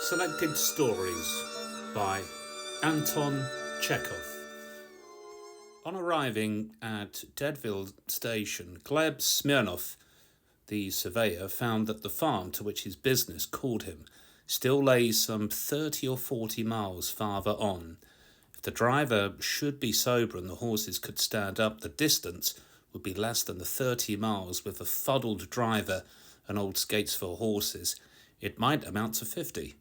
Selected Stories by Anton, Chekhov. On arriving at Deadville Station, Gleb Smirnov, the surveyor, found that the farm to which his business called him still lay some 30 or 40 miles farther on. If the driver should be sober and the horses could stand up, the distance would be less than the 30 miles with a fuddled driver and old skates for horses. It might amount to 50.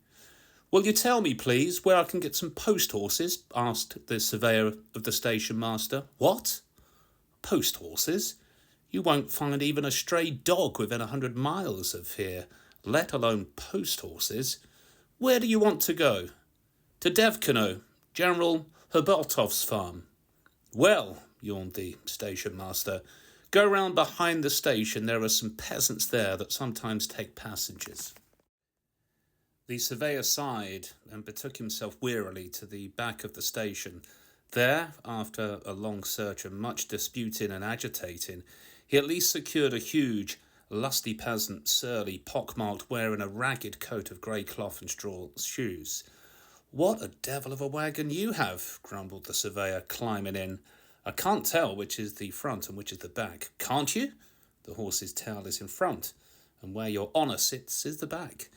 "Will you tell me, please, where I can get some post horses?" asked the surveyor of the station master. "What? Post horses? You won't find even a stray dog within 100 miles of here, let alone post horses. Where do you want to go?" "To Devkino, General Herbotov's farm." "Well," yawned the station master, "go round behind the station. There are some peasants there that sometimes take passengers." The surveyor sighed and betook himself wearily to the back of the station. There, after a long search and much disputing and agitating, he at least secured a huge, lusty peasant, surly, pockmarked, wearing a ragged coat of grey cloth and straw shoes. "What a devil of a wagon you have," grumbled the surveyor, climbing in. "I can't tell which is the front and which is the back." "Can't you? The horse's tail is in front, and where your honour sits is the back."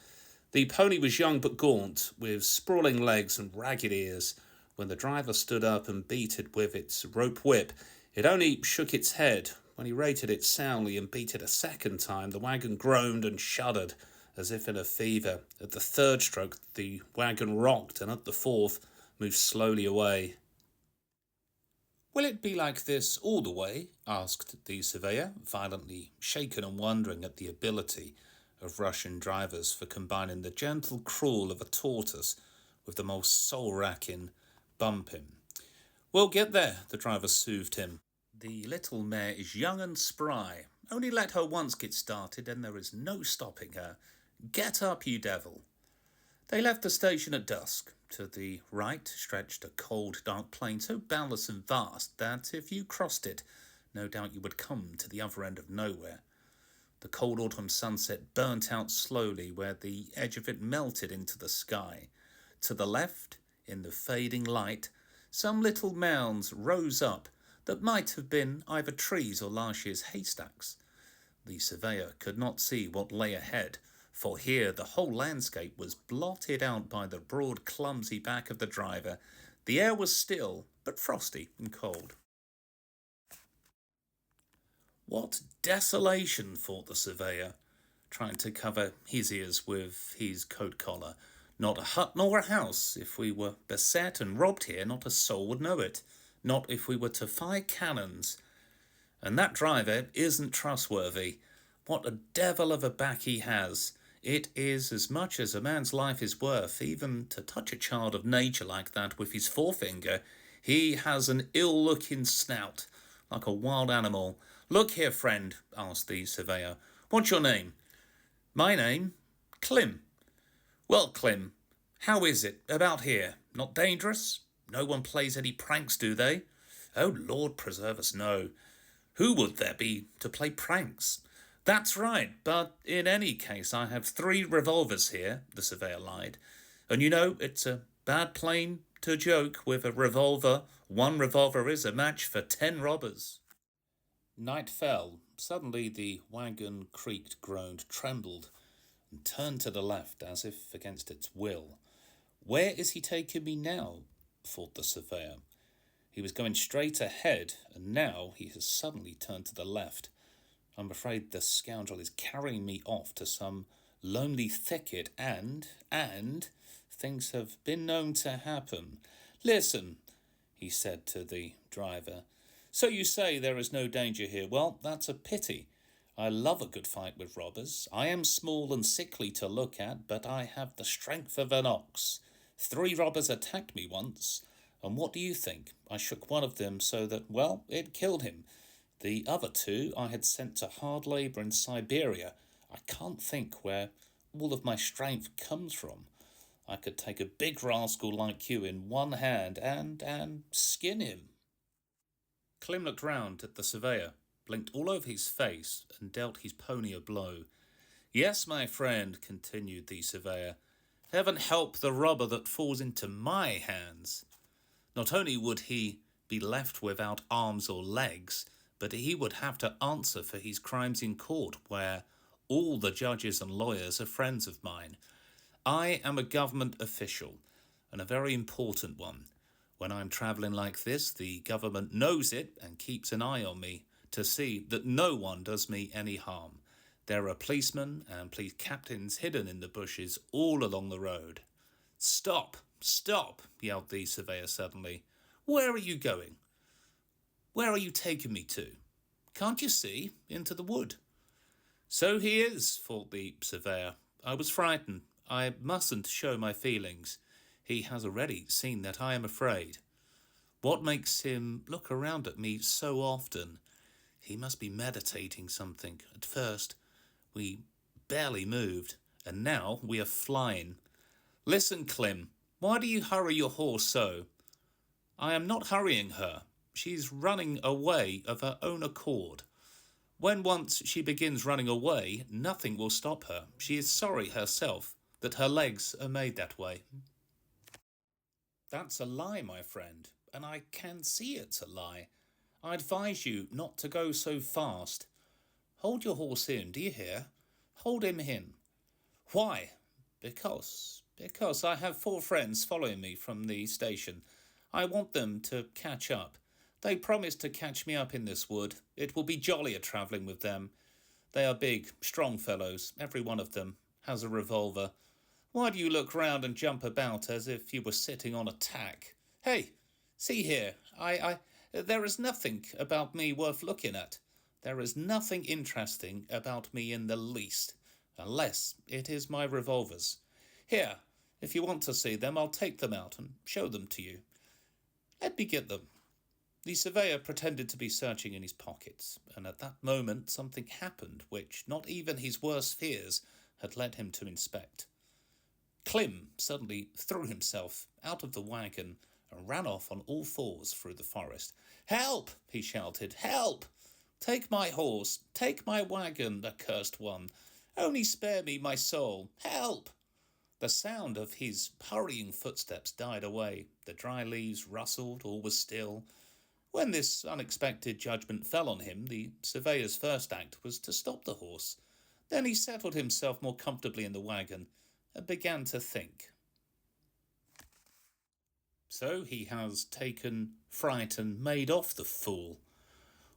The pony was young but gaunt, with sprawling legs and ragged ears. When the driver stood up and beat it with its rope whip, it only shook its head. When he rated it soundly and beat it a second time, the wagon groaned and shuddered, as if in a fever. At the third stroke, the wagon rocked, and at the fourth, moved slowly away. "Will it be like this all the way?" asked the surveyor, violently shaken and wondering at the ability of Russian drivers for combining the gentle crawl of a tortoise with the most soul-racking bumping. "We'll get there," the driver soothed him. "The little mare is young and spry. Only let her once get started and there is no stopping her. Get up, you devil." They left the station at dusk. To the right stretched a cold, dark plain so boundless and vast that if you crossed it, no doubt you would come to the other end of nowhere. The cold autumn sunset burnt out slowly where the edge of it melted into the sky. To the left, in the fading light, some little mounds rose up that might have been either trees or last year's haystacks. The surveyor could not see what lay ahead, for here the whole landscape was blotted out by the broad, clumsy back of the driver. The air was still, but frosty and cold. "What desolation," thought the surveyor, trying to cover his ears with his coat collar. "Not a hut nor a house. If we were beset and robbed here, not a soul would know it. Not if we were to fire cannons. And that driver isn't trustworthy. What a devil of a back he has. It is as much as a man's life is worth, even to touch a child of nature like that with his forefinger. He has an ill-looking snout, like a wild animal. Look here, friend," asked the surveyor. "What's your name?" "My name? Klim." "Well, Klim, how is it about here? Not dangerous? No one plays any pranks, do they?" "Oh, Lord preserve us, no. Who would there be to play pranks?" "That's right, but in any case I have 3 revolvers here," the surveyor lied. "And you know it's a bad plane to joke with a revolver. 1 revolver is a match for 10 robbers." Night fell. Suddenly the wagon creaked, groaned, trembled, and turned to the left as if against its will. "Where is he taking me now?" thought the surveyor. He was going straight ahead, and now he has suddenly turned to the left. "I'm afraid the scoundrel is carrying me off to some lonely thicket, and things have been known to happen. Listen," he said to the driver. "So you say there is no danger here. Well, that's a pity. I love a good fight with robbers. I am small and sickly to look at, but I have the strength of an ox. 3 robbers attacked me once, and what do you think? I shook one of them so that, well, it killed him. The other 2 I had sent to hard labour in Siberia. I can't think where all of my strength comes from. I could take a big rascal like you in one hand and skin him." Klim looked round at the surveyor, blinked all over his face, and dealt his pony a blow. "Yes, my friend," continued the surveyor, Heaven help the robber that falls into my hands. Not only would he be left without arms or legs, but he would have to answer for his crimes in court, where all the judges and lawyers are friends of mine. I am a government official, and a very important one. When I'm travelling like this, the government knows it and keeps an eye on me to see that no one does me any harm. There are policemen and police captains hidden in the bushes all along the road. Stop! Stop! Yelled the surveyor suddenly. Where are you going? Where are you taking me to? Can't you see? Into the wood. So he is, thought the surveyor. I was frightened. I mustn't show my feelings. He has already seen that I am afraid. What makes him look around at me so often? He must be meditating something. At first, we barely moved, and now we are flying. Listen, Clem, why do you hurry your horse so? I am not hurrying her. She's running away of her own accord. When once she begins running away, nothing will stop her. She is sorry herself that her legs are made that way. That's a lie, my friend, and I can see it's a lie. I advise you not to go so fast. Hold your horse in, do you hear? Hold him in. Why? Because I have 4 friends following me from the station. I want them to catch up. They promised to catch me up in this wood. It will be jollier travelling with them. They are big, strong fellows. Every one of them has a revolver. Why do you look round and jump about as if you were sitting on a tack? Hey, see here. There is nothing about me worth looking at. There is nothing interesting about me in the least, unless it is my revolvers. Here, if you want to see them, I'll take them out and show them to you. Let me get them. The surveyor pretended to be searching in his pockets, and at that moment something happened which not even his worst fears had led him to inspect. Clem suddenly threw himself out of the wagon and ran off on all 4s through the forest. "Help!" he shouted. "Help! Take my horse, take my wagon, accursed one. Only spare me my soul. Help!" The sound of his hurrying footsteps died away. The dry leaves rustled, all was still. When this unexpected judgment fell on him, the surveyor's first act was to stop the horse. Then he settled himself more comfortably in the wagon and began to think. So he has taken fright and made off the fool.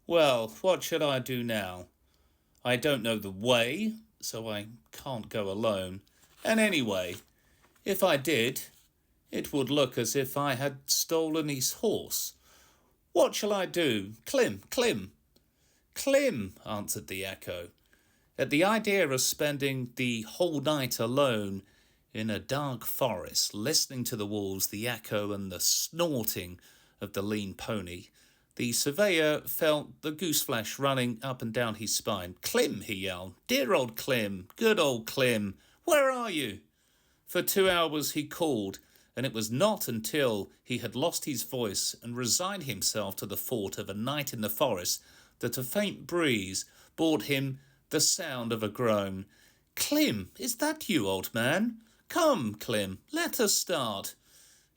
Well, what should I do now? I don't know the way, so I can't go alone. And anyway, if I did, it would look as if I had stolen his horse. What shall I do? Clem, Clem. Clem, answered the echo. At the idea of spending the whole night alone in a dark forest, listening to the wolves, the echo and the snorting of the lean pony, the surveyor felt the gooseflesh running up and down his spine. Clem, he yelled. Dear old Clem, good old Clem, where are you? For 2 hours he called, and it was not until he had lost his voice and resigned himself to the thought of a night in the forest that a faint breeze brought him the sound of a groan. Clem, is that you, old man? Come, Clem, let us start.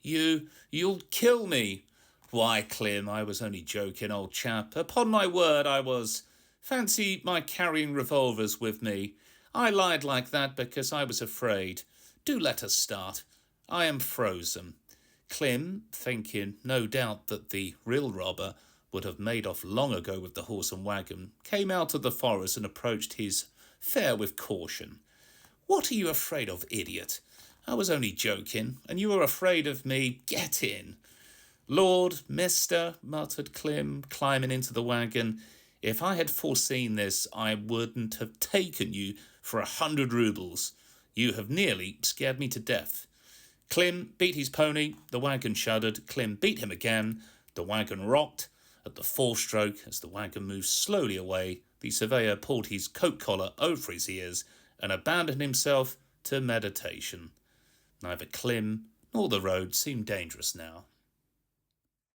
You'll kill me. Why, Clem, I was only joking, old chap. Upon my word, I was. Fancy my carrying revolvers with me. I lied like that because I was afraid. Do let us start. I am frozen. Clem, thinking no doubt that the real robber would have made off long ago with the horse and wagon, came out of the forest and approached his fare with caution. What are you afraid of, idiot? I was only joking, and you are afraid of me. Get in. Lord, mister, muttered Clem, climbing into the wagon, if I had foreseen this, I wouldn't have taken you for 100 rubles. You have nearly scared me to death. Clem beat his pony, the wagon shuddered. Clem beat him again, the wagon rocked. At the 4th stroke, as the wagon moved slowly away, the surveyor pulled his coat collar over his ears and abandoned himself to meditation. Neither Clem nor the road seemed dangerous now.